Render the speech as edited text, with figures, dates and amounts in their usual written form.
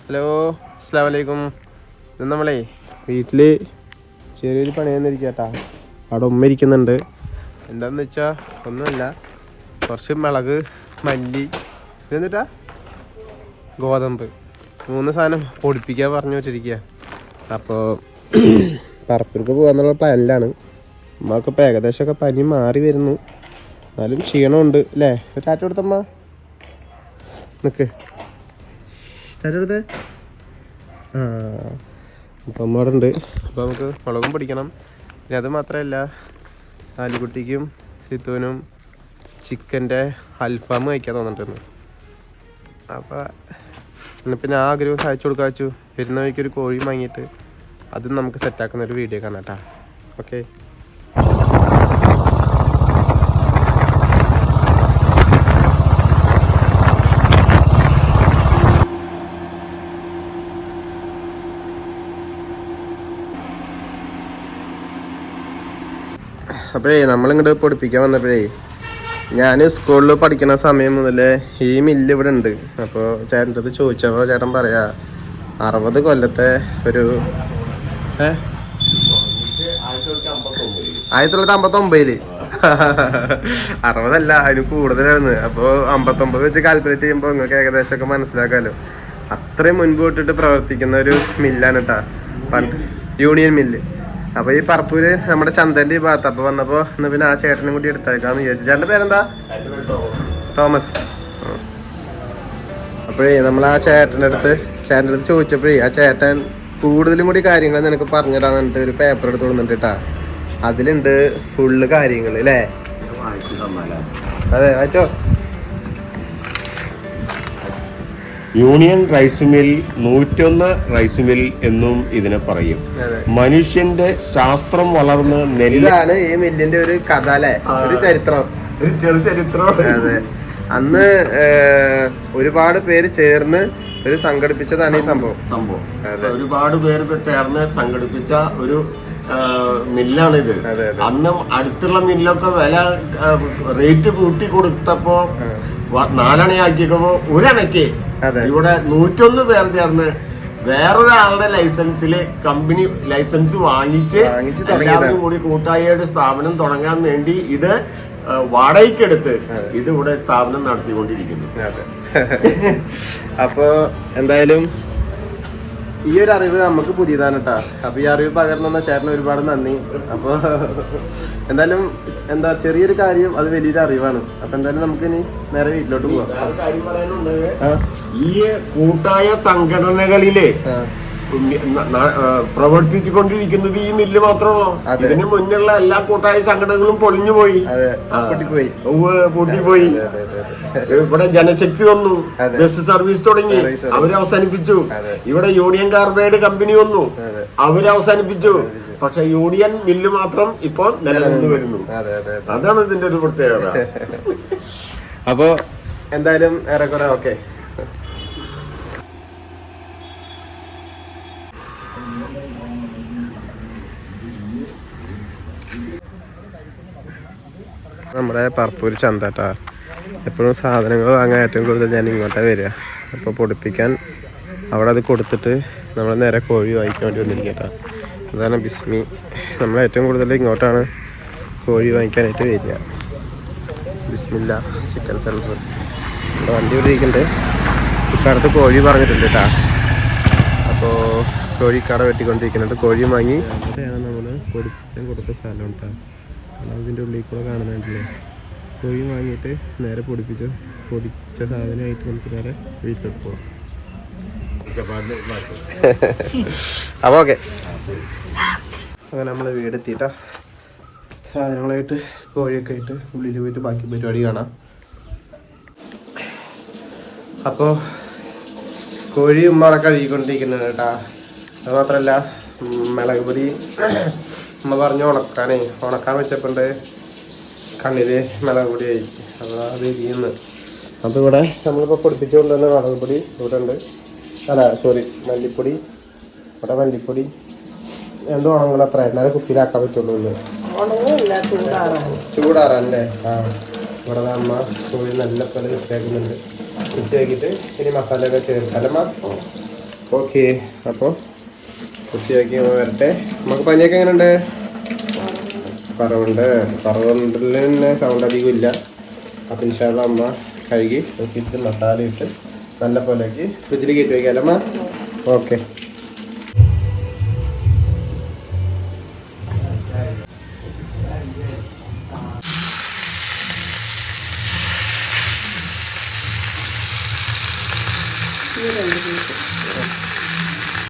Hello, അസ്സലാമു അലൈക്കും. ഇത് നമ്മളെ വീട്ടിൽ ചെറിയൊരു പണി തന്നിരിക്കട്ടാ. അവിടെ ഉമ്മ ഇരിക്കുന്നുണ്ട്. എന്താണെന്ന് വെച്ചാൽ ഒന്നുമില്ല, കുറച്ച് മുളക്, മല്ലി, എന്നിട്ടാ ഗോതമ്പ് 3 സാധനം പൊടിപ്പിക്കാൻ പറഞ്ഞു വെച്ചിരിക്കുക. അപ്പോൾ പറപ്പൂർക്ക് പോകാന്നുള്ള പ്ലാനിലാണ്. ഉമ്മക്ക് ഇപ്പോൾ ഏകദേശമൊക്കെ പനി മാറി വരുന്നു, എന്നാലും ക്ഷീണമുണ്ട് അല്ലേ? ടാറ്റ കൊടുത്തമ്മ, നിൽക്ക്, ടാറ്റ കൊടുത്തേ. അപ്പം അമ്മ അവിടെ ഉണ്ട്. അപ്പോൾ നമുക്ക് മുളകും പൊടിക്കണം. പിന്നെ അത് മാത്രമല്ല, ആലിക്കുട്ടിക്കും സിത്തുവിനും ചിക്കൻ്റെ അൽഫാം കഴിക്കാൻ തോന്നിട്ടുണ്ട്. അപ്പോൾ പിന്നെ ആ ആഗ്രഹം സഹായിച്ചു കൊടുക്കാൻ വെച്ചു. വരുന്ന വഴിക്ക് ഒരു കോഴി വാങ്ങിയിട്ട് അതും നമുക്ക് സെറ്റാക്കുന്നൊരു വീഡിയോ കാണാം കേട്ടോ. ഓക്കെ. അപ്പോഴേ നമ്മളിങ്ങോട്ട് പൊടിപ്പിക്കാൻ വന്നപ്പോഴേ, ഞാൻ സ്കൂളിൽ പഠിക്കുന്ന സമയം മുതലേ ഈ മില്ല് ഇവിടെ ഉണ്ട്. അപ്പോൾ ചേട്ടൻ്റെ അടുത്ത് ചോദിച്ചപ്പോൾ ചേട്ടൻ പറയാ 60 കൊല്ലത്തെ ഒരു 1959 60 അതിന് കൂടുതലാണ്. അപ്പോൾ 59 വെച്ച് കാൽക്കുലേറ്റ് ചെയ്യുമ്പോൾ നിങ്ങൾക്ക് ഏകദേശമൊക്കെ മനസ്സിലാക്കാമല്ലോ. അത്രയും മുൻപ് തൊട്ടിട്ട് പ്രവർത്തിക്കുന്ന ഒരു മില്ലാണ് കേട്ടോ, പണ്ട് യൂണിയൻ മില്ല്. അപ്പോൾ ഈ പറപ്പൂര് നമ്മുടെ ചന്തൻ്റെ ഈ ഭാഗത്ത്. അപ്പോൾ വന്നപ്പോൾ ഇന്ന് പിന്നെ ആ ചേട്ടനും കൂടി എടുത്തേക്കാന്ന് വിചാരിച്ചു. ചേട്ടൻ്റെ പേരെന്താ? തോമസ്. അപ്പോഴേ നമ്മൾ ആ ചേട്ടൻ്റെ അടുത്ത് ചോദിച്ചപ്പോഴേ ആ ചേട്ടൻ കൂടുതലും കൂടി കാര്യങ്ങൾ നിനക്ക് പറഞ്ഞുതരാന്ന് പറഞ്ഞിട്ട് ഒരു പേപ്പർ എടുത്ത് കൊടുക്കുന്നുണ്ട് കേട്ടാ. അതിലുണ്ട് ഫുള്ള് കാര്യങ്ങൾ അല്ലേ? അതെ, വായിച്ചോ. Union rice mill 101 rice mill എന്നും ഇതിനെ പറയും. മനുഷ്യന്റെ ശാസ്ത്രം വളർന്ന് നെല്ലാണ് ഈ മില്ലിന്റെ ഒരു കഥ അല്ലെ, ഒരു ചരിത്രം. അതെ, അന്ന് ഒരുപാട് പേര് ചേർന്ന് ഒരു സംഘടിപ്പിച്ചതാണ് ഈ സംഭവം. ഒരുപാട് പേര് ചേർന്ന് സംഘടിപ്പിച്ച ഒരു മില്ലാണിത്. അന്ന് അടുത്തുള്ള മില്ലൊക്കെ വില റേറ്റ് കൂട്ടി കൊടുത്തപ്പോ 4 അണയാക്കിയപ്പോ 1 അണയ്ക്ക് ഇവിടെ 101 പേർ ചേർന്ന് വേറൊരാളുടെ ലൈസൻസില് കമ്പനി ലൈസൻസ് വാങ്ങിച്ച് എല്ലാവരും കൂടി കൂട്ടായ ഒരു സ്ഥാപനം തുടങ്ങാൻ വേണ്ടി ഇത് വാടകയ്ക്കെടുത്ത് ഇത് ഇവിടെ സ്ഥാപനം നടത്തിക്കൊണ്ടിരിക്കുന്നു. അപ്പോ എന്തായാലും ഈ ഒരു അറിവ് നമുക്ക് പുതിയതാണ് കേട്ടോ. അപ്പൊ ഈ അറിവ് പകർന്ന ചേട്ടന് ഒരുപാട് നന്ദി. അപ്പൊ എന്തായാലും ചെറിയൊരു കാര്യം, അത് വലിയൊരു അറിവാണ്. അപ്പൊ എന്തായാലും നമുക്ക് ഇനി നേരെ വീട്ടിലോട്ട് പോവാം. കാര്യം പറയാനുണ്ട്, ഈ കൂട്ടായ സംഘടനകളിലെ പ്രവർത്തിച്ചുകൊണ്ടിരിക്കുന്നത് ഈ മില്ല് മാത്രമാണോ? ഇതിന് മുന്നുള്ള എല്ലാ കൂട്ടായ സംഘടനകളും പൊളിഞ്ഞുപോയി, പൂട്ടിപ്പോയി. ഇവിടെ ജനശക്തി വന്നു, ബസ് സർവീസ് തുടങ്ങി, അവര് അവസാനിപ്പിച്ചു. ഇവിടെ യൂണിയൻ കാർബൈഡ് കമ്പനി വന്നു, അവര് അവസാനിപ്പിച്ചു. പക്ഷെ യൂണിയൻ മില്ല് മാത്രം ഇപ്പോൾ നിലനിന്ന് വരുന്നു. അതാണ് ഇതിന്റെ ഒരു പ്രത്യേകത. അപ്പോ എന്തായാലും ഏറെക്കുറെ ഓക്കെ. നമ്മുടെ പറപ്പൂർ ചന്തട്ടാ. എപ്പോഴും സാധനങ്ങൾ വാങ്ങാൻ ഏറ്റവും കൂടുതൽ ഞാൻ ഇങ്ങോട്ടാണ് വരിക. അപ്പോൾ പൊടിപ്പിക്കാൻ അവിടെ അത് കൊടുത്തിട്ട് നമ്മൾ നേരെ കോഴി വാങ്ങിക്കാൻ വേണ്ടി വന്നിരിക്കട്ടാ. അതാണ് ബിസ്മി. നമ്മൾ ഏറ്റവും കൂടുതൽ ഇങ്ങോട്ടാണ് കോഴി വാങ്ങിക്കാനായിട്ട് വരിക. ബിസ്മില്ല ചിക്കൻ സെൻറ്റർ. ഇവിടെ വണ്ടി ഇരിക്കുന്നുണ്ട്. ഇക്കാലത്ത് കോഴി പറഞ്ഞിട്ടുണ്ട് കേട്ടാ. അപ്പോൾ കോഴിക്കട വെട്ടിക്കൊണ്ടിരിക്കുന്നുണ്ട്. കോഴി വാങ്ങി അവിടെയാണ് നമ്മൾ പൊടിപ്പിക്കാൻ കൊടുത്ത സ്ഥലം കേട്ടോ. അതിൻ്റെ ഉള്ളിൽ കൂടെ കാണുന്നുണ്ടല്ലേ. കോഴി വാങ്ങിയിട്ട് നേരെ പൊടിച്ച സാധനമായിട്ട് നമുക്ക് നേരെ വീട്ടിലോട്ട് പോകാം. അപ്പോൾ ഓക്കെ. അങ്ങനെ നമ്മൾ വീടെത്തിയിട്ടാ. സാധനങ്ങളായിട്ട് കോഴിയൊക്കെ ആയിട്ട് ഉള്ളിൽ പോയിട്ട് ബാക്കി പരിപാടി കാണാം. അപ്പോൾ കോഴി ഉമ്മ കഴുകിക്കൊണ്ടിരിക്കുന്നുണ്ട് കേട്ടാ. അത് മാത്രമല്ല മുളക് പൊടി ഉമ്മ പറഞ്ഞു ഉണക്കാൻ വെച്ചപ്പോണ്ട് കണ്ണില് മുളക് പൊടിയായി. അപ്പോൾ അത് ഇരിക്കുന്നു. അപ്പോൾ ഇവിടെ നമ്മളിപ്പോൾ പൊടിപ്പിച്ചു കൊണ്ടുവന്ന മുളക് പൊടി ഇവിടെ ഉണ്ട്. മല്ലിപ്പൊടി, ഇവിടെ മല്ലിപ്പൊടി രണ്ടും ഉണങ്ങണം. അത്ര എന്നാലും കുപ്പിയിലാക്കാൻ പറ്റുള്ളൂ. ചൂടാറാനല്ലേ? ഇവിടെ അമ്മ കോഴി നല്ല പോലെ വൃത്തിയാക്കുന്നുണ്ട്. വൃത്തിയാക്കിയിട്ട് ഇനി മസാലയൊക്കെ ചേർക്കാലമ്മ. ഓക്കെ, അപ്പോൾ കുത്തിയാക്കി വരട്ടെ. നമുക്ക് പനിയൊക്കെ എങ്ങനെയുണ്ട്? പറവുണ്ടിൽ തന്നെ സൗണ്ട് അധികം ഇല്ല. അപ്പം ഇൻഷാള്ള അമ്മ കഴുകി നോക്കിയിട്ട് മസാല ഇട്ട് നല്ല പോലെയാക്കി ഫ്രിഡ്ജിൽ കയറ്റി വയ്ക്കാമല്ലോ അമ്മ. ഓക്കെ.